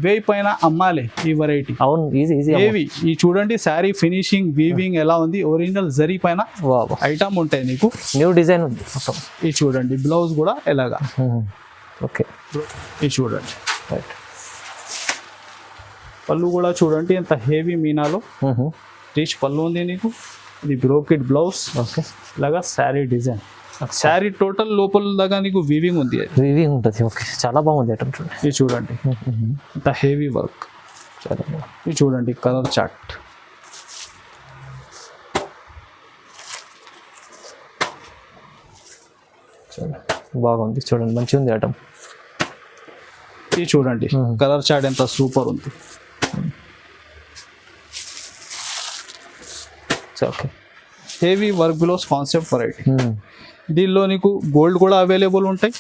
1000 పైన అమ్మాలి ఈ వెరైటీ. అవును, ఈజీ ఈజీ. ఏవి ఈ చూడండి శారీ ఫినిషింగ్ వీవింగ్ ఎలా ఉంది, ఒరిజినల్ జరీ పైన ఐటమ్ ఉంటాయి నీకు. న్యూ డిజైన్ ఉంది మొత్తం. ఇది చూడండి బ్లౌజ్ కూడా ఎలాగా. ఓకే, ఇది చూడండి. రైట్. పళ్ళు కూడా చూడండి ఎంత హెవీ మీనాలో రిచ్ పళ్ళు ఉంది నీకు. ఇది బ్రోకెట్ బ్లౌజ్. ఓకే, ఇలాగా శారీ డిజైన్. శారీ టోటల్ లోపల దాకా నీకు వీవింగ్ ఉంది, వీవింగ్ ఉంటుంది. ఓకే, చాలా బాగుంది ఐటమ్ చూడండి. ఇది చూడండి ఇంత హెవీ వర్క్. చాలా బాగుంది. ఇది చూడండి కలర్ చార్ట్. బాగుంది చూడండి, మంచిగా ఉంది ఐటమ్. ఇది చూడండి కలర్ చార్ట్ ఎంత సూపర్ ఉంది. Okay, heavy work blouse concept variety. దీనిలో నీకు గోల్డ్ కూడా అవైలబుల్ ఉంటాయి.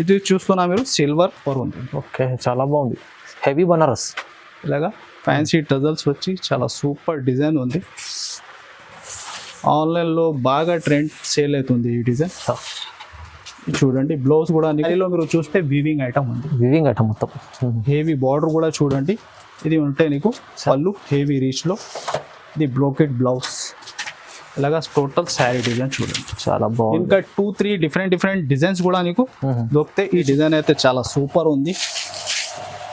ఇది చూస్తున్నా మీరు సిల్వర్ పర్ ఉంది. ఓకే, చాలా బాగుంది. హెవీ బనారస్ ఇలాగా ఫ్యాన్సీ టజల్స్ వచ్చి చాలా సూపర్ డిజైన్ ఉంది. ఆన్లైన్లో బాగా ట్రెండ్ సేల్ అవుతుంది ఈ డిజైన్. చూడండి బ్లౌజ్ కూడా నీలో మీరు చూస్తే వీవింగ్ ఐటమ్ ఉంది. వీవింగ్ ఐటమ్ మొత్తం. హెవీ బార్డర్ కూడా చూడండి. ఇది ఉంటే నీకు పళ్ళు హెవీ రీచ్లో. ఇది బ్రోకెట్ బ్లౌజ్. ఇలాగా టోటల్ శారీ డిజైన్ చూడండి చాలా బాగుంది. ఇంకా 2-3 డిఫరెంట్ డిజైన్స్ కూడా నీకు దొరుకుతాయి. ఈ డిజైన్ అయితే చాలా సూపర్ ఉంది.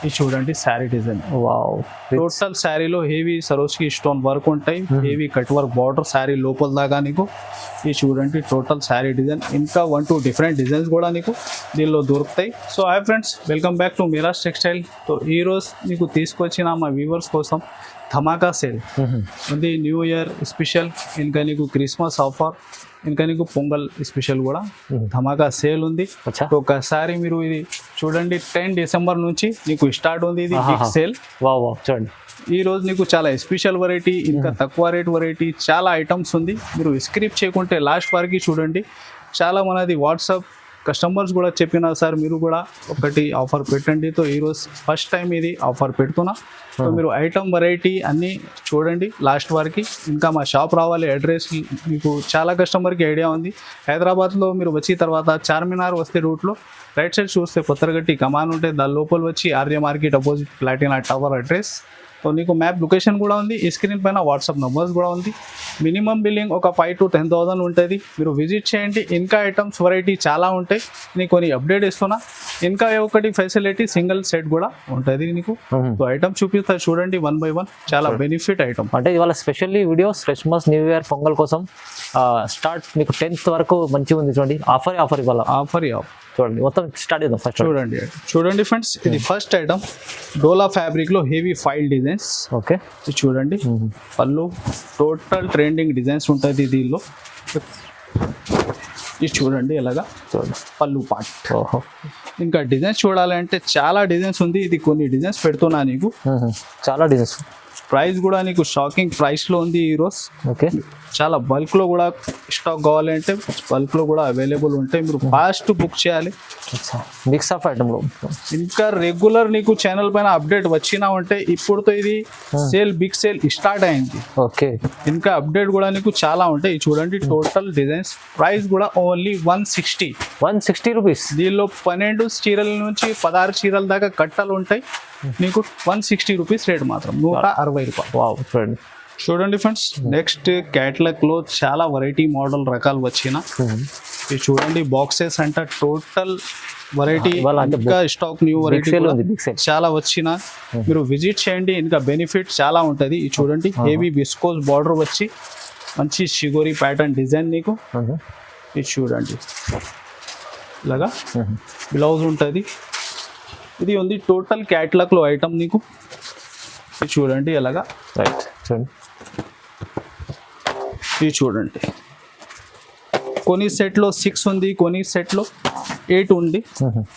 ఇది చూడండి శారీ డిజైన్. వావ్, టోటల్ శారీలో హెవీ సరోస్కి స్టోన్ వర్క్ ఉంటాయి. Heavy cut work border sari లోపల దాకా నీకు. ఇది చూడండి టోటల్ శారీ డిజైన్. ఇంకా 1-2 డిఫరెంట్ డిజైన్స్ కూడా నీకు దీనిలో దొరుకుతాయి. So hi friends, welcome back to Miraj textile. So ఈరోజు నీకు తీసుకొచ్చిన మా వ్యూవర్స్ కోసం ధమాకా సేల్ ఉంది. న్యూ ఇయర్ స్పెషల్, ఇంకా నీకు క్రిస్మస్ ఆఫర్, ఇంకా నీకు పొంగల్ స్పెషల్ కూడా ధమాకా సేల్ ఉంది. ఒకసారి మీరు ఇది చూడండి. 10 డిసెంబర్ నుంచి నీకు స్టార్ట్ ఉంది ఇది బిగ్ సేల్. వావ్, చూడండి ఈ రోజు నీకు చాలా స్పెషల్ వెరైటీ, ఇంకా తక్కువ రేట్ వెరైటీ, చాలా ఐటమ్స్ ఉంది. మీరు స్క్రిప్ట్ చేయకుంటే లాస్ట్ వరకు చూడండి. చాలా మనది వాట్సాప్ కస్టమర్స్ కూడా చెప్పిన సార్ మీరు కూడా ఒకటి ఆఫర్ పెట్టండి. సో ఈరోజు ఫస్ట్ టైం ఇది ఆఫర్ పెడుతున్నా. సో మీరు ఐటమ్ వెరైటీ అన్నీ చూడండి లాస్ట్ వరకు. ఇంకా మా షాప్ రావాలి అడ్రస్ మీకు చాలా కస్టమర్కి ఐడియా ఉంది. హైదరాబాద్లో మీరు వచ్చిన తర్వాత చార్మినార్ వస్తే రూట్లో రైట్ సైడ్ చూస్తే కొత్తరగట్టి కమాన్ ఉంటే దాని లోపల వచ్చి Arya market opposite Platina tower address. So నీకు మ్యాప్ లొకేషన్ కూడా ఉంది. ఈ స్క్రీన్ పైన వాట్సాప్ నెంబర్స్ కూడా ఉంది. మినిమం బిల్లింగ్ ఒక 5,000 to 10,000 ఉంటుంది. మీరు విజిట్ చేయండి. ఇంకా ఐటమ్స్ వెరైటీ చాలా ఉంటాయి. నీకు కొన్ని అప్డేట్ ఇస్తున్నా. ఇంకా ఒకటి ఫెసిలిటీ సింగిల్ సెట్ కూడా ఉంటుంది నీకు. సో ఐటమ్ చూపిస్తా చూడండి 1 by 1. చాలా బెనిఫిట్ ఐటమ్. అంటే ఇవాళ specially videos Christmas new year pongal కోసం స్టార్ట్ మీకు 10th వరకు మంచిగా ఉంది చూడండి. ఆఫర్ ఇవాళ ఆఫర్ చూడండి. మొత్తం స్టార్ట్ చేద్దాం ఫస్ట్. చూడండి ఫ్రెండ్స్, ఇది ఫస్ట్ ఐటమ్ డోలా ఫ్యాబ్రిక్ లో హెవీ ఫైల్ డిజైన్స్. ఓకే, ఇది చూడండి పళ్ళు టోటల్ ట్రెండింగ్ డిజైన్స్ ఉంటుంది దీనిలో. ఇది చూడండి ఎలాగా చూడండి పళ్ళు పార్ట్. ఓహో, ఇంకా డిజైన్స్ చూడాలంటే చాలా డిజైన్స్ ఉంది. ఇది కొన్ని డిజైన్స్ పెడుతున్నా నీకు. చాలా డిజైన్స్. ప్రైస్ కూడా నీకు షాకింగ్ ప్రైస్లో ఉంది ఈరోజు. ఓకే, చాలా బల్క్లో కూడా స్టాక్ కావాలంటే బల్క్లో కూడా అవైలబుల్ ఉంటాయి. మీరు ఫాస్ట్ బుక్ చేయాలి. మిక్స్ ఆఫ్ ఐటమ్లో ఇంకా రెగ్యులర్ నీకు ఛానల్ పైన అప్డేట్ వచ్చినా ఉంటే ఇప్పుడుతో ఇది సేల్ బిగ్ సేల్ స్టార్ట్ అయింది. ఓకే, ఇంకా అప్డేట్ కూడా నీకు చాలా ఉంటాయి. చూడండి టోటల్ డిజైన్స్. ప్రైస్ కూడా ఓన్లీ 160 రూపీస్. దీనిలో 12 చీరల నుంచి 16 చీరల దాకా కట్టలు ఉంటాయి. నీకు 160 రూపీస్ రేట్ మాత్రం 160 రూపాయలు. వావ్, చూడండి చూడండి ఫ్రెండ్స్. నెక్స్ట్ క్యాటలాగ్ లో చాలా వెరైటీ మోడల్ రకాలు వచ్చిన. ఇది చూడండి బాక్సెస్ అంటే టోటల్ వెరైటీ, ఇంకా స్టాక్ న్యూ వెరైటీ చాలా వచ్చిన. మీరు విజిట్ చేయండి. ఇంకా బెనిఫిట్ చాలా ఉంటుంది. ఇది చూడండి హెవీ విస్కోస్ బార్డర్ వచ్చి మంచి షిగోరి ప్యాటర్న్ డిజైన్ నీకు. ఇది చూడండి ఇలాగా బ్లౌజ్ ఉంటుంది. ఇది ఉంది టోటల్ క్యాటలాగ్ లో ఐటమ్ నీకు. ఇది చూడండి ఎలాగా. రైట్, చూడండి ఇది చూడండి. కొన్ని సెట్లో 6 ఉంది, కొన్ని సెట్లో 8 ఉంది.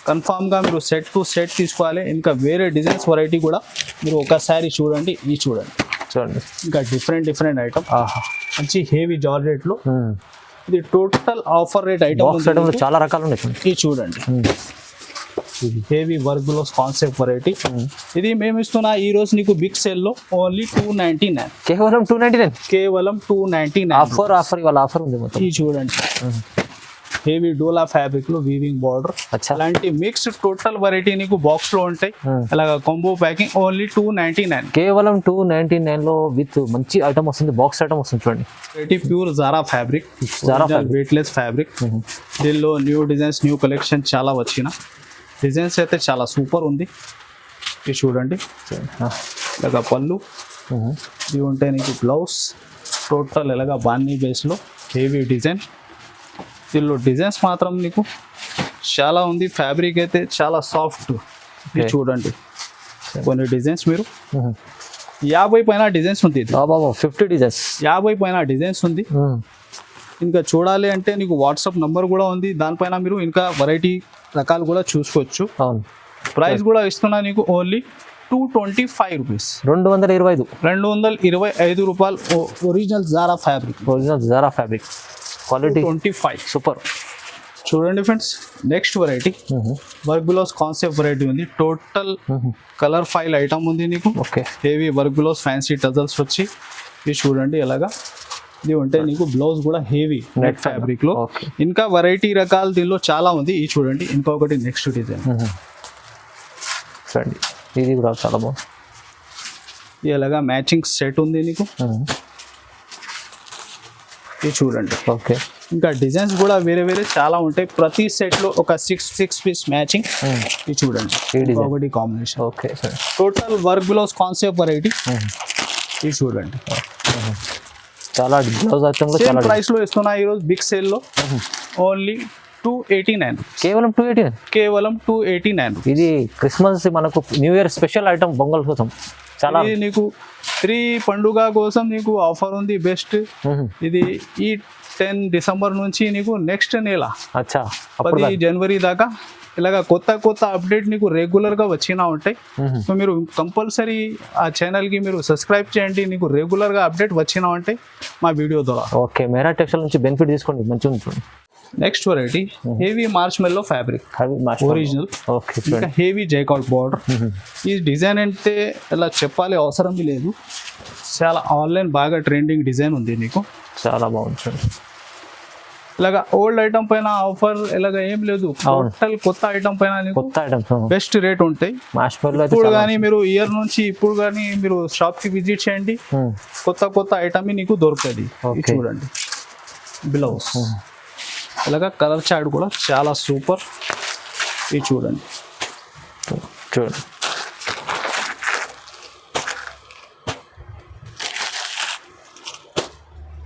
కన్ఫామ్గా మీరు సెట్ టు సెట్ తీసుకోవాలి. ఇంకా వేరే డిజైన్స్ వెరైటీ కూడా మీరు ఒకసారి చూడండి. ఇది చూడండి ఇంకా డిఫరెంట్ ఐటమ్. మంచి హెవీ జార్జెట్లో. ఇది టోటల్ ఆఫర్ రేట్ ఐటమ్. చాలా రకాలు ఉన్నాయి. ఇది చూడండి heavy work blouse concept variety. ఇది మేము ఇస్తున్నా ఈ రోజు నీకు బిగ్ సేల్ లో ఓన్లీ 299. కేవలం 299. కేవలం 299 ఆఫర్ ఇవాళ ఆఫర్ ఉంది మొత్తం. ఇది చూడండి హెవీ డోలా ఫ్యాబ్రిక్ లో వీవింగ్ బార్డర్ అచ్చా అలాంటి మిక్స్ టోటల్ వెరైటీ నీకు బాక్స్ లో ఉంటాయి అలాగా కాంబో ప్యాకింగ్ ఓన్లీ 299 కేవలం 299 లో విత్ మంచి ఐటమ్ వస్తుంది, బాక్స్ ఐటమ్ వస్తుంది చూడండి. Variety pure Zara fabric, weightless fabric. దీనిలో న్యూ డిజైన్స్ న్యూ కలెక్షన్ చాలా వచ్చిన డిజైన్స్ అయితే చాలా సూపర్ ఉంది. ఇది చూడండి ఇలాగా పళ్ళు, ఇవి ఉంటాయి నీకు బ్లౌజ్ టోటల్ ఇలాగా బాన్నీ బేస్లో హెవీ డిజైన్. దీనిలో డిజైన్స్ మాత్రం నీకు చాలా ఉంది, ఫ్యాబ్రిక్ అయితే చాలా సాఫ్ట్. ఇది చూడండి కొన్ని డిజైన్స్ మీరు 50 పైన డిజైన్స్ ఉంది, 50 డిజైన్స్ 50 పైన డిజైన్స్ ఉంది. ఇంకా చూడాలి అంటే నీకు వాట్సాప్ నంబర్ కూడా ఉంది, దానిపైన మీరు ఇంకా వెరైటీ రకాలు కూడా చూసుకోవచ్చు. అవును, ప్రైస్ కూడా ఇస్తున్నా నీకు ఓన్లీ 225 రూపీస్, 225 రూపాయలు. Original Zara fabric, original Zara fabric quality 25 super. చూడండి friends next variety work blouse concept variety ఉంది. టోటల్ కలర్ ఫైల్ ఐటమ్ ఉంది నీకు. Okay, heavy work blouse fancy tassels వచ్చి ఇది చూడండి ఎలాగా. ఇది ఉంటే నీకు బ్లౌజ్ కూడా హెవీ నెట్ ఫ్యాబ్రిక్ లో. ఇంకా వెరైటీ రకాలు దీనిలో చాలా ఉంది. ఇది చూడండి ఇంకొకటి నెక్స్ట్ డిజైన్ చూడండి, ఇది కూడా చాలా బాగుంది. ఇలాగా మ్యాచింగ్ సెట్ ఉంది నీకు. ఇది చూడండి. ఓకే, ఇంకా డిజైన్స్ కూడా వేరే వేరే చాలా ఉంటాయి. ప్రతి సెట్ లో ఒక 6 పీస్ మ్యాచింగ్. ఇది చూడండి ఒకటి combination. Okay, total work blouse concept variety. ఇది చూడండి చాలా బ్లౌజ్ ఐటమ్ లో చాలా ప్రైస్ లో ఇస్తున్నా ఈరోజు బిగ్ సేల్ లో ఓన్లీ 289, కేవలం 289, కేవలం 289. ఇది క్రిస్మస్ మనకు new year special item pongal కోసం చాలా. నీకు 3 పండుగ కోసం నీకు ఆఫర్ ఉంది బెస్ట్. ఇది ఈ 10 డిసెంబర్ నుంచి నీకు నెక్స్ట్ నెల అచ్చా 10 జనవరి దాకా ఇలాగా కొత్త కొత్త అప్డేట్ నీకు రెగ్యులర్గా వచ్చినా ఉంటాయి. సో మీరు కంపల్సరీ ఆ ఛానల్కి మీరు సబ్స్క్రైబ్ చేయండి, నీకు రెగ్యులర్గా అప్డేట్ వచ్చినా ఉంటాయి మా వీడియో ద్వారా. ఓకే, మేరా టెక్స్టైల్ నుంచి బెనిఫిట్ తీసుకోండి, మంచిగా ఉంటుంది. నెక్స్ట్ వెరైటీ హెవీ మార్చ్ మెల్లో ఫ్యాబ్రిక్ ఒరిజినల్. ఓకే, ఇంకా హెవీ జైకాట్ బార్డర్. ఈ డిజైన్ అంటే ఇలా చెప్పాలి అవసరం లేదు, చాలా ఆన్లైన్ బాగా ట్రెండింగ్ డిజైన్ ఉంది నీకు, చాలా బాగుంది. ఇలాగా ఓల్డ్ ఐటమ్ పైన ఆఫర్ ఇలాగా ఏం లేదు, టోటల్ కొత్త ఐటమ్ పైన కొత్త ఐటమ్స్ బెస్ట్ రేట్ ఉంటాయి. ఇప్పుడు కానీ మీరు ఇయర్ నుంచి ఇప్పుడు కానీ మీరు షాప్ కి విజిట్ చేయండి, కొత్త కొత్త ఐటమ్ నీకు దొరుకుతుంది. చూడండి బ్లౌజ్ ఇలాగా కలర్ చార్ట్ కూడా చాలా సూపర్. ఇది చూడండి చూడండి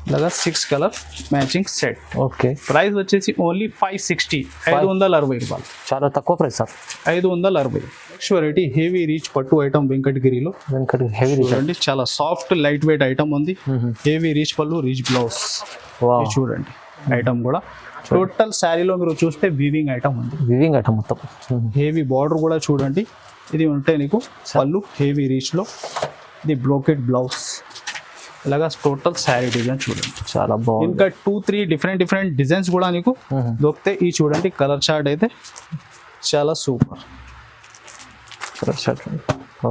ఇలాగా 6 colour matching set. Okay, price వచ్చేసి ఓన్లీ 560, 560 రూపాయలు, చాలా తక్కువ price sir, 560. Next variety heavy reach పట్టు ఐటమ్ వెంకటగిరిలో. హెవీ చూడండి చాలా సాఫ్ట్ లైట్ వెయిట్ ఐటమ్ ఉంది. హెవీ రీచ్ పళ్ళు రీచ్ బ్లౌజ్. చూడండి ఐటమ్ కూడా టోటల్ శారీలో మీరు చూస్తే వీవింగ్ ఐటమ్ ఉంది, వీవింగ్ ఐటమ్ మొత్తం. హెవీ బార్డర్ కూడా చూడండి. ఇది ఉంటే నీకు పళ్ళు హెవీ రీచ్ లో, ఇది బ్రోకెట్ బ్లౌజ్. ఇలాగా టోటల్ శారీ డిజైన్ చూడండి చాలా బాగుంది. ఇంకా 2-3 డిఫరెంట్ డిజైన్స్ కూడా నీకు దొరికితే. ఈ చూడండి కలర్ చార్ట్ అయితే చాలా సూపర్.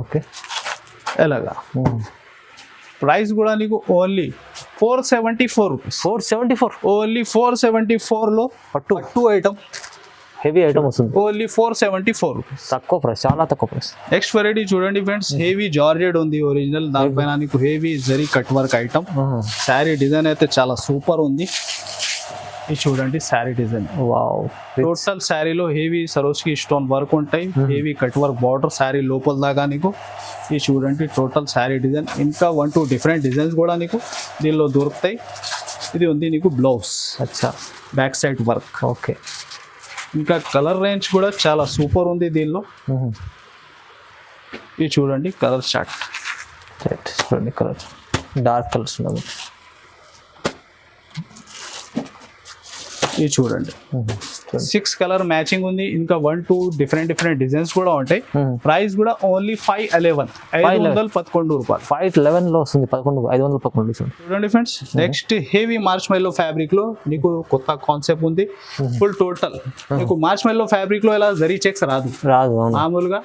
ఓకే, ఎలాగా ప్రైస్ కూడా నీకు ఓన్లీ 474 రూపీస్, 474, ఓన్లీ 474 లో పట్టు ఐటమ్ హెవీ ఐటమ్ వస్తుంది, ఓన్లీ 474 రూపీస్, తక్కువ ప్రైస్, చాలా తక్కువ ప్రైస్. నెక్స్ట్ వెరైటీ చూడండి ఫ్రెండ్స్, హెవీ జార్జెట్ ఉంది ఒరిజినల్, దానిపైన నీకు heavy zari cut work item. Sari design అయితే చాలా సూపర్ ఉంది. ఇది చూడండి శారీ డిజైన్, వావ్. టోటల్ శారీలో హెవీ సరోస్కి స్టోన్ వర్క్ ఉంటాయి, heavy cut work border sari లోపల దాకా నీకు. ఇది చూడండి టోటల్ శారీ డిజైన్. ఇంకా 1-2 డిఫరెంట్ డిజైన్స్ కూడా నీకు దీనిలో దొరుకుతాయి. ఇది ఉంది నీకు బ్లౌజ్, అచ్చా బ్యాక్ సైడ్ వర్క్. ఓకే, ఇంకా కలర్ రేంజ్ కూడా చాలా సూపర్ ఉంది దీనిలో. ఇది చూడండి కలర్ చార్ట్, చూడండి కలర్ డార్క్ కలర్స్ ఉన్నాయి. ఇది చూడండి 6 కలర్ మ్యాచింగ్ ఉంది. ఇంకా 1-2 డిఫరెంట్ డిజైన్స్ కూడా ఉంటాయి. ప్రైస్ కూడా ఓన్లీ 511, 511 రూపాయలు. 511 లో వస్తుంది, 511 చూడండి ఫ్రెండ్స్. నెక్స్ట్ హెవీ మార్చ్ మెల్లో ఫ్యాబ్రిక్ లో నీకు కొత్త కాన్సెప్ట్ ఉంది. ఫుల్ టోటల్ నీకు మార్చ్ మెల్లో ఫ్యాబ్రిక్ లో ఇలా జరీ చెక్స్ రాదు, మామూలుగా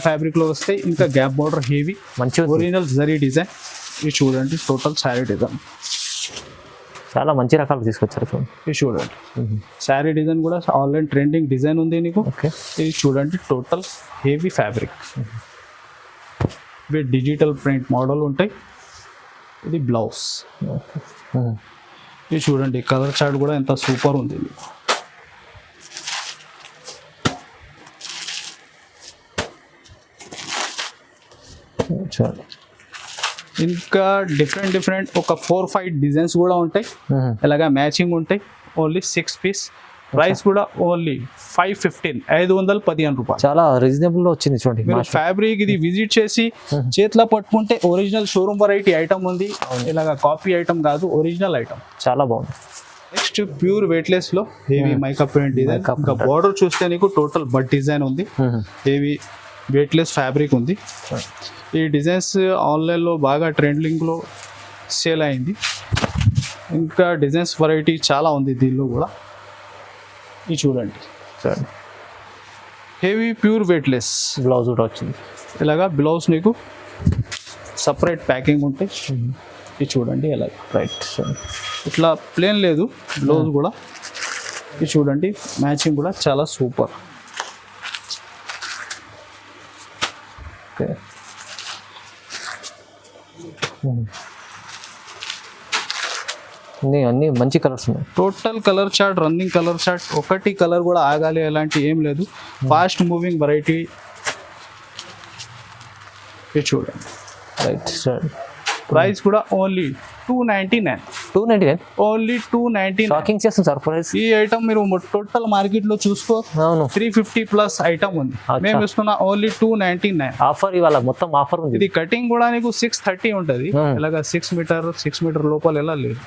ఫ్యాబ్రిక్ లో వస్తాయి. ఇంకా గ్యాప్ బార్డర్ హెవీ మంచి ఒరిజినల్ జరీ డిజైన్. ఇది చూడండి టోటల్ శారీ డిజైన్ చాలా మంచి రకాలు తీసుకొచ్చారు చూడండి. ఇది చూడండి శారీ డిజైన్ కూడా ఆన్లైన్ ట్రెండింగ్ డిజైన్ ఉంది నీకు. ఓకే, ఇది చూడండి total heavy fabric with digital print model ఉంటాయి. ఇది బ్లౌజ్. ఇది చూడండి కలర్ చార్ట్ కూడా ఎంత సూపర్ ఉంది మీకు. చూడండి ఇంకా డిఫరెంట్ ఒక 4-5 డిజైన్స్ కూడా ఉంటాయి. ఇలాగా మ్యాచింగ్ ఉంటాయి. Only 6 piece. ప్రైస్ కూడా ఓన్లీ 515 రూపాయలు. చాలా రీజనబుల్ లో వచ్చింది చూడండి. మీరు ఫ్యాబ్రిక్ ఇది విజిట్ చేసి చేతిలో పట్టుకుంటే ఒరిజినల్ షోరూమ్ వెరైటీ ఐటమ్ ఉంది. ఇలాగా కాపీ ఐటమ్ కాదు, ఒరిజినల్ ఐటమ్. చాలా బాగుంది. నెక్స్ట్ ప్యూర్ వెయిట్లెస్ లో హెవీ మైకా ప్రింట్ డిజైన్. ఇంకా బార్డర్ చూస్తే నీకు టోటల్ బట్ డిజైన్ ఉంది. హెవీ వెయిట్లెస్ ఫ్యాబ్రిక్ ఉంది. ఈ డిజైన్స్ ఆన్లైన్లో బాగా ట్రెండింగ్లో సేల్ అయింది. ఇంకా డిజైన్స్ వెరైటీ చాలా ఉంది దీనిలో కూడా. ఇది చూడండి హెవీ ప్యూర్ వెయిట్లెస్ బ్లౌజ్ కూడా వచ్చింది. ఇలాగా బ్లౌజ్ నీకు సపరేట్ ప్యాకింగ్ ఉంటాయి. ఇది చూడండి ఎలా రైట్, ఇట్లా ప్లేన్ లేదు బ్లౌజ్ కూడా. ఇది చూడండి మ్యాచింగ్ కూడా చాలా సూపర్. ఓకే, అన్ని మంచి కలర్స్ ఉన్నాయి. Total colour chart, running colour chart. ఒకటి కలర్ కూడా ఆగాలి అలాంటి ఏం లేదు. Fast moving variety. ఇది చూడండి రైట్ సార్. ప్రైస్ కూడా ఓన్లీ 299. 299 ఓన్లీ 299. షాకింగ్ చేస్తుంది సార్ ప్రైస్. ఈ ఐటమ్ మీరు టోటల్ మార్కెట్ లో చూసుకో అవును 350+ ఐటమ్ ఉంది. మేము ఇస్తున్నా ఓన్లీ 299 ఆఫర్. ఇవాళ మొత్తం ఆఫర్ ఉంది. ఇది కటింగ్ కూడా నీకు 630 ఉంటుంది. ఇలాగా 6 మీటర్ లోపల ఎలా లేదు.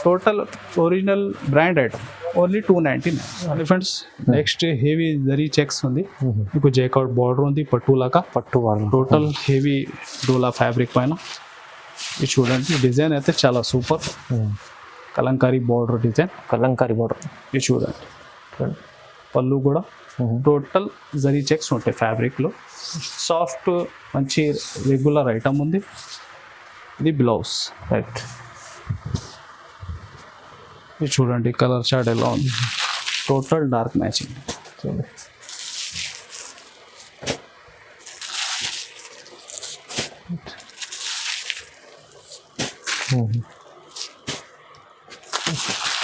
Total original brand item only 299. Friends next heavy zari checks ఉంది. మీకు జేకౌట్ బార్డర్ ఉంది పట్టు బార్డర్. టోటల్ హెవీ డోలా ఫ్యాబ్రిక్ పైన. ఇది చూడండి డిజైన్ అయితే చాలా సూపర్. Kalamkari border design. ఇది చూడండి పళ్ళు కూడా టోటల్ జరీ చెక్స్ ఉంటాయి ఫ్యాబ్రిక్లో. సాఫ్ట్ మంచి రెగ్యులర్ ఐటమ్ ఉంది. ఇది బ్లౌజ్. రైట్, ఇది చూడండి కలర్ చార్ట్ ఎలా ఉంది. Total dark matching.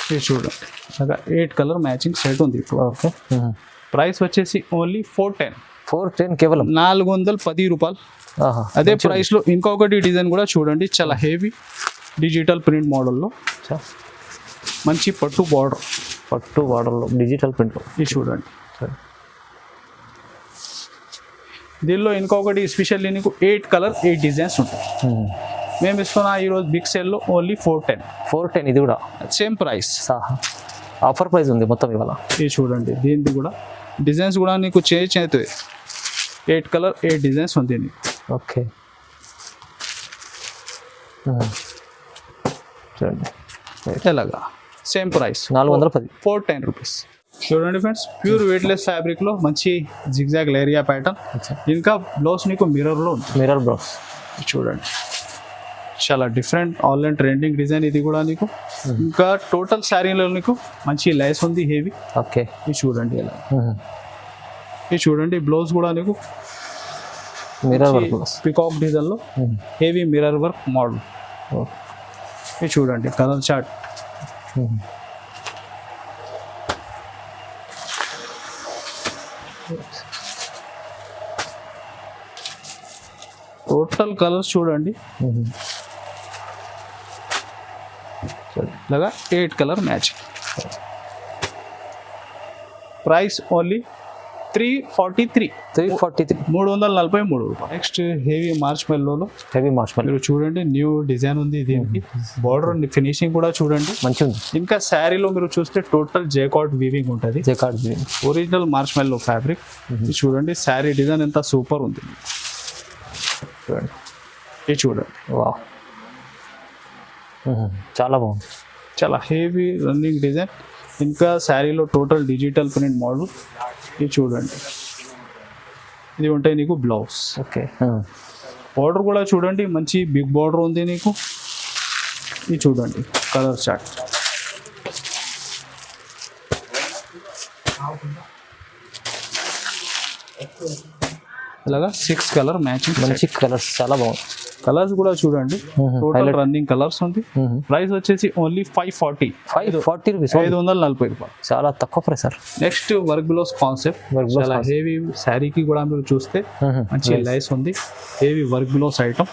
ఇది చూడండి అలాగా 8 కలర్ మ్యాచింగ్ సెట్ ఉంది ఇప్పుడు. ఓకే, ప్రైస్ వచ్చేసి ఓన్లీ 410 కేవలం 410 రూపాయలు. అదే ప్రైస్ లో ఇంకొకటి డిజైన్ కూడా చూడండి చాలా హెవీ డిజిటల్ ప్రింట్ మోడల్లో మంచి పట్టు బార్డర్లో డిజిటల్ ప్రింట్. ఇది చూడండి దీనిలో ఇంకొకటి స్పెషల్లీ నీకు 8 కలర్ 8 డిజైన్స్ ఉంటాయి. మేము ఇస్తున్నా ఈరోజు బిగ్ సేల్లో ఓన్లీ 410. ఇది కూడా సేమ్ ప్రైస్. ఆఫర్ ప్రైస్ ఉంది మొత్తం ఇవాళ. ఇది చూడండి దీనికి కూడా డిజైన్స్ కూడా నీకు చేంజ్ అవుతుంది. 8 కలర్ 8 డిజైన్స్ ఉంది నీకు. ఓకే, చూడండి ఎలాగా సేమ్ ప్రైస్ 410. 410 రూపీస్. చూడండి ఫ్రెండ్స్ ప్యూర్ వెయిట్లెస్ ఫ్యాబ్రిక్లో మంచి జిగ్జాగ్ లేరియా ప్యాటర్న్. ఇంకా బ్లౌజ్ నీకు మిర్రర్లో ఉంది. మిర్రర్ బ్లౌజ్ చూడండి చాలా డిఫరెంట్ ఆన్లైన్ ట్రెండింగ్ డిజైన్ ఇది కూడా నీకు. ఇంకా టోటల్ శారీలో నీకు మంచి లైస్ ఉంది హెవీ. ఓకే, ఇది చూడండి ఎలా. ఇది చూడండి బ్లౌజ్ కూడా నీకు మిర్రర్ వర్క్ పికాక్ డిజైన్లో హెవీ మిర్రర్ వర్క్ మోడల్. ఇది చూడండి కలర్ చార్ట్. టోటల్ కలర్స్ చూడండి ఇలాగా 8 కలర్ మ్యాచింగ్. Price only 343. 343 రూపాయలు. నెక్స్ట్ హెవీ మార్చ్ మెల్లోలో మీరు చూడండి న్యూ డిజైన్ ఉంది. దీనికి బార్డర్ ఫినిషింగ్ కూడా చూడండి మంచిగా ఉంది. ఇంకా శారీలో మీరు చూస్తే టోటల్ జేకార్డ్ వీవింగ్ ఉంటుంది. ఒరిజినల్ మార్చ్ మెల్లో ఫ్యాబ్రిక్. చూడండి శారీ డిజైన్ ఎంత సూపర్ ఉంది. చూడండి ఇది చూడండి వా చాలా బాగుంది. చాలా హెవీ రన్నింగ్ డిజైన్. ఇంకా శారీలో టోటల్ డిజిటల్ ప్రింట్ మోడల్. ఇది చూడండి ఇది ఉంటాయి నీకు బ్లౌజ్. ఓకే, బార్డర్ కూడా చూడండి మంచి బిగ్ బార్డర్ ఉంది నీకు. ఇది చూడండి కలర్ చార్ట్. ఇలాగా 6 కలర్ మ్యాచింగ్ మంచి కలర్స్ చాలా బాగుంది. కలర్స్ కూడా చూడండి, టోటల్ రన్నింగ్ కలర్స్ ఉంది. ప్రైస్ వచ్చేసి ఓన్లీ 540 540 రూపీస్, 540 రూపాయలు. చాలా తక్కువ price sir. Next work blouse concept, చాలా హెవీ శారీకి కూడా మీరు చూస్తే మంచి లైస్ ఉంది. Heavy work blouse item.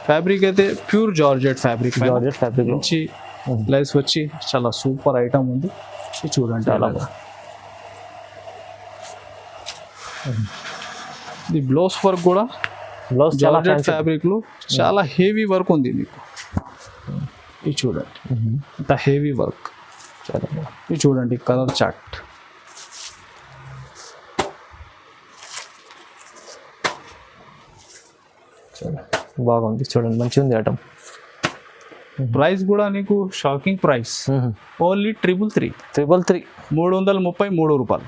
Fabric అయితే ప్యూర్ జార్జెట్ ఫ్యాబ్రిక్, మంచి లైస్ వచ్చి చాలా సూపర్ ఐటమ్ ఉంది. ఇది చూడండి చాలా ఇది బ్లౌజ్ వర్క్ కూడా బ్లౌజ్ చాలా జార్జెట్ ఫ్యాబ్రిక్ లో చాలా హెవీ వర్క్ ఉంది మీకు. ఇది చూడండి ఇంత హెవీ వర్క్. ఇది చూడండి కలర్ చార్ట్. బాగుంది చూడండి, మంచిగా ఉంది ఐటమ్. ప్రైస్ కూడా నీకు షాకింగ్ ప్రైస్, ఓన్లీ 333 333 రూపాయలు.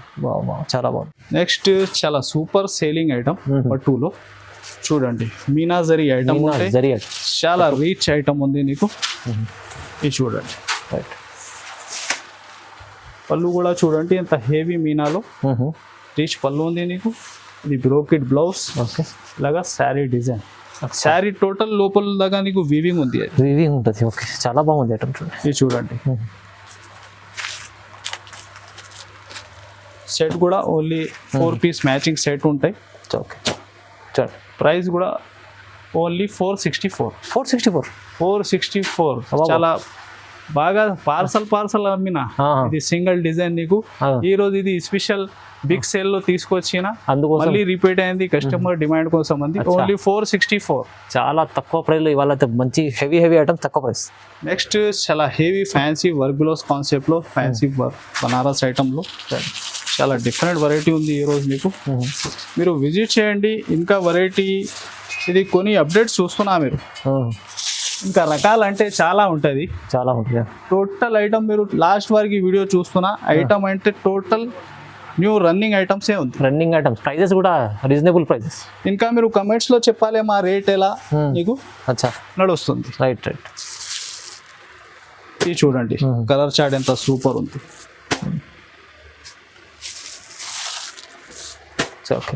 చాలా బాగుంది. నెక్స్ట్ చాలా సూపర్ సేలింగ్ ఐటమ్ పట్టులో చూడండి, మీనాజరీ ఐటమ్ ఉంటాయి, చాలా రీచ్ ఐటమ్ ఉంది నీకు. ఇది చూడండి పళ్ళు కూడా చూడండి ఎంత హెవీ మీనాలో రీచ్ పళ్ళు ఉంది నీకు. ఇది బ్రోకెట్ బ్లౌజ్, ఇలాగా శారీ డిజైన్. శారీ టోటల్ లోపల దాకా నీకు వీవింగ్ ఉంది, వీవింగ్ ఉంటుంది. ఓకే, చాలా బాగుంది ఐటమ్ చూడండి. ఇది చూడండి సెట్ కూడా ఓన్లీ 4 పీస్ మ్యాచింగ్ సెట్ ఉంటాయి. ఓకే చూడండి, ప్రైస్ కూడా ఓన్లీ 464. చాలా బాగా పార్సల్ అమ్మిన. ఇది సింగిల్ డిజైన్ నీకు ఈ రోజు ఇది స్పెషల్ బిగ్ సేల్ లో తీసుకొచ్చిన, అందుకోసం మళ్ళీ రిపీట్ అయింది కస్టమర్ డిమాండ్ కోసం అంది. ఓన్లీ 464, చాలా తక్కువ ప్రైస్ లో ఇవాళ మంచి హెవీ ఐటమ్ తక్కువ ప్రైస్. నెక్స్ట్ చాలా heavy fancy work blouse concept లో ఫ్యాన్సీ వర్క్ బనారస్ ఐటమ్ లో చాలా డిఫరెంట్ వెరైటీ ఉంది ఈ రోజు మీకు. మీరు విజిట్ చేయండి. ఇంకా వెరైటీ ఇది కొన్ని అప్డేట్స్ చూస్తున్నా మీరు, ఇంకా రకాలంటే చాలా ఉంటుంది. టోటల్ ఐటమ్ మీరు లాస్ట్ వరకు వీడియో చూస్తున్నా ఐటమ్ అంటే టోటల్ న్యూ రన్నింగ్ ఐటమ్సే ఉంది. రన్నింగ్ ఐటమ్స్, ప్రైజెస్ కూడా రీజనబుల్ ప్రైజెస్. ఇంకా మీరు కమెంట్స్ లో చెప్పాలి మా రేట్ ఎలా నీకు నడుస్తుంది. రైట్. ఇది చూడండి కలర్ చార్ట్ ఎంత సూపర్ ఉంది. Okay,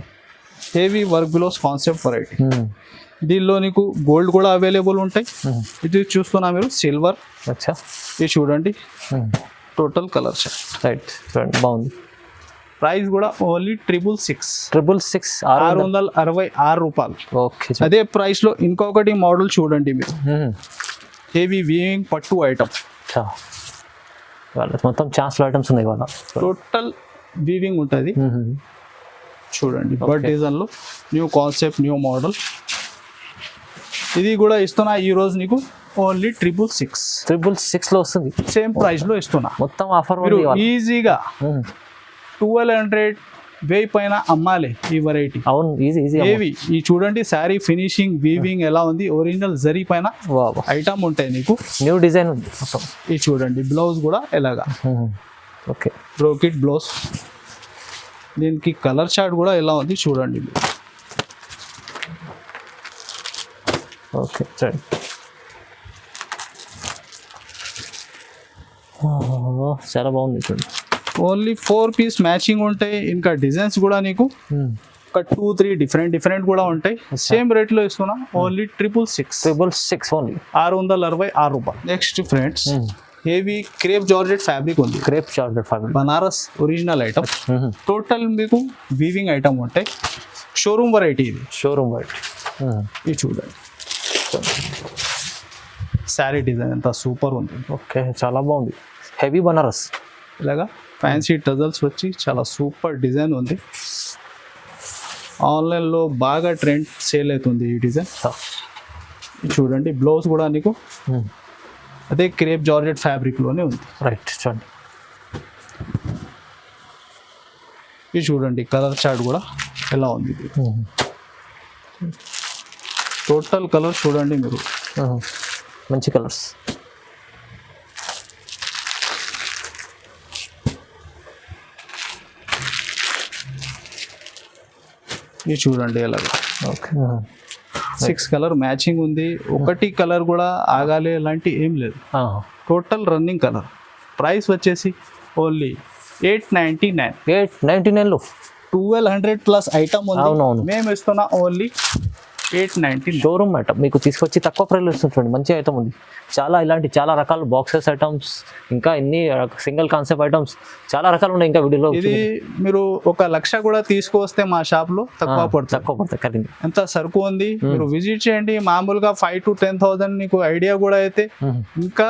heavy work blouse concept variety. దీనిలో నీకు గోల్డ్ కూడా అవైలబుల్ ఉంటాయి. ఇది చూస్తున్నా మీరు సిల్వర్. ఇది చూడండి టోటల్ కలర్ చార్ట్. రైట్ చూడండి, బాగుంది. ప్రైస్ కూడా ఓన్లీ 666 666 రూపాయలు. ఓకే, అదే ప్రైస్ లో ఇంకొకటి మోడల్ చూడండి మీరు, హెవీ వీవింగ్ పట్టు ఐటమ్. మొత్తం ఛాన్స్లో ఐటమ్స్ ఉన్నాయి ఇవాళ. టోటల్ వీవింగ్ ఉంటుంది చూడండి. బర్డ్ డిజైన్ లో న్యూ కాన్సెప్ట్, న్యూ మోడల్. ఇది కూడా ఇస్తున్నా ఈ రోజు నీకు ఓన్లీ 666 లో వస్తుంది. సేమ్ ప్రైస్ లో ఇస్తున్నా. మొత్తం ఆఫర్ ఈజీగా 1200 పైన అమ్మాలి ఈ వెరైటీ. అవును, ఈజీ హెవీ. ఈ చూడండి శారీ ఫినిషింగ్ వీవింగ్ ఎలా ఉంది, ఒరిజినల్ జరీ పైన ఐటమ్ ఉంటాయి నీకు. న్యూ డిజైన్ ఉంది మొత్తం. ఇది చూడండి బ్లౌజ్ కూడా ఎలాగా. Okay, brocade blouse. దీనికి కలర్ చార్ట్ కూడా ఎలా ఉంది చూడండి. ఓకే చూడండి, చాలా బాగుంది చూడండి. ఓన్లీ 4 పీస్ మ్యాచింగ్ ఉంటాయి. ఇంకా డిజైన్స్ కూడా నీకు ఒక 2-3 డిఫరెంట్ కూడా ఉంటాయి. సేమ్ రేట్ లో ఇస్తున్నా ఓన్లీ 666 ఓన్లీ 666 రూపాయలు. Next friends heavy crepe georgette fabric ఉంది. Crepe georgette fabric Banaras original item. Total మీకు వీవింగ్ ఐటమ్ ఉంటాయి. షోరూమ్ వెరైటీ ఇది. Showroom variety. ఇది చూడండి శారీ డిజైన్ ఎంత సూపర్ ఉంది. ఓకే, చాలా బాగుంది. హెవీ బనారస్ ఇలాగా ఫ్యాన్సీ టజల్స్ వచ్చి చాలా సూపర్ డిజైన్ ఉంది. ఆన్లైన్లో బాగా ట్రెండ్ సేల్ అవుతుంది ఈ డిజైన్. చూడండి బ్లౌజ్ కూడా నీకు అదే క్రేప్ జార్జెట్ ఫ్యాబ్రిక్లోనే ఉంది. రైట్ చూడండి. ఇది చూడండి కలర్ చార్ట్ కూడా ఎలా ఉంది. టోటల్ కలర్ చూడండి మీరు, మంచి కలర్స్. ఇది చూడండి ఎలాగా. ఓకే, 6 కలర్ మ్యాచింగ్ ఉంది. ఒకటి కలర్ కూడా ఆగాలి అలాంటి ఏం లేదు. Total running colour. ప్రైస్ వచ్చేసి ఓన్లీ 899. 899లో 1200 ప్లస్ ఐటమ్ ఉంది. అవునవును. మేము ఇస్తున్నా ఓన్లీ 899. షోరూమ్ ఐటమ్ మీకు తీసుకొచ్చి తక్కువ ప్రైస్లో ఇస్తుంది చూడండి. మంచి ఐటమ్ ఉంది. ఇలాంటి చాలా రకాల బాక్సెస్ ఐటమ్స్, ఇంకా ఇన్ని సింగిల్ కాన్సెప్ట్ ఐటమ్స్ చాలా రకాలు ఉన్నాయి. ఇంకా వీడియోలో ఇది మీరు 1,00,000 కూడా తీసుకొస్తే మా షాప్ లో తక్కువ పడుతుంది. కరెక్ట్. ఎంత సరుకు ఉంది, మీరు విజిట్ చేయండి. మామూలుగా 5,000 to 10,000 నీకు ఐడియా కూడా అయితే. ఇంకా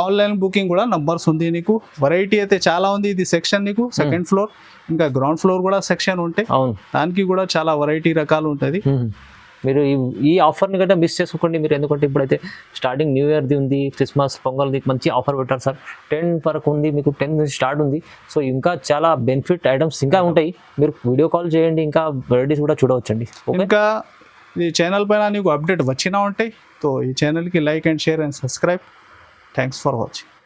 ఆన్లైన్ బుకింగ్ కూడా నంబర్స్ ఉంది. నీకు వెరైటీ అయితే చాలా ఉంది. ఇది సెక్షన్ నీకు సెకండ్ ఫ్లోర్, ఇంకా గ్రౌండ్ ఫ్లోర్ కూడా సెక్షన్ ఉంటాయి. అవును, దానికి కూడా చాలా వెరైటీ రకాలు ఉంటుంది. మీరు ఈ ఆఫర్ని గట్రా మిస్ చేసుకోండి మీరు. ఎందుకంటే ఇప్పుడైతే స్టార్టింగ్ న్యూ ఇయర్ది ఉంది, క్రిస్మస్, పొంగల్ది మంచి ఆఫర్ పెట్టారు సార్. 10 వరకు ఉంది మీకు, 10 నుంచి స్టార్ట్ ఉంది. సో ఇంకా చాలా బెనిఫిట్ ఐటమ్స్ ఇంకా ఉంటాయి. మీరు వీడియో కాల్ చేయండి, ఇంకా వెరైటీస్ కూడా చూడవచ్చండి. ఇంకా ఈ ఛానల్ పైన నీకు అప్డేట్ వచ్చినా ఉంటాయి. సో ఈ ఛానల్కి like and share and subscribe. Thanks for watching.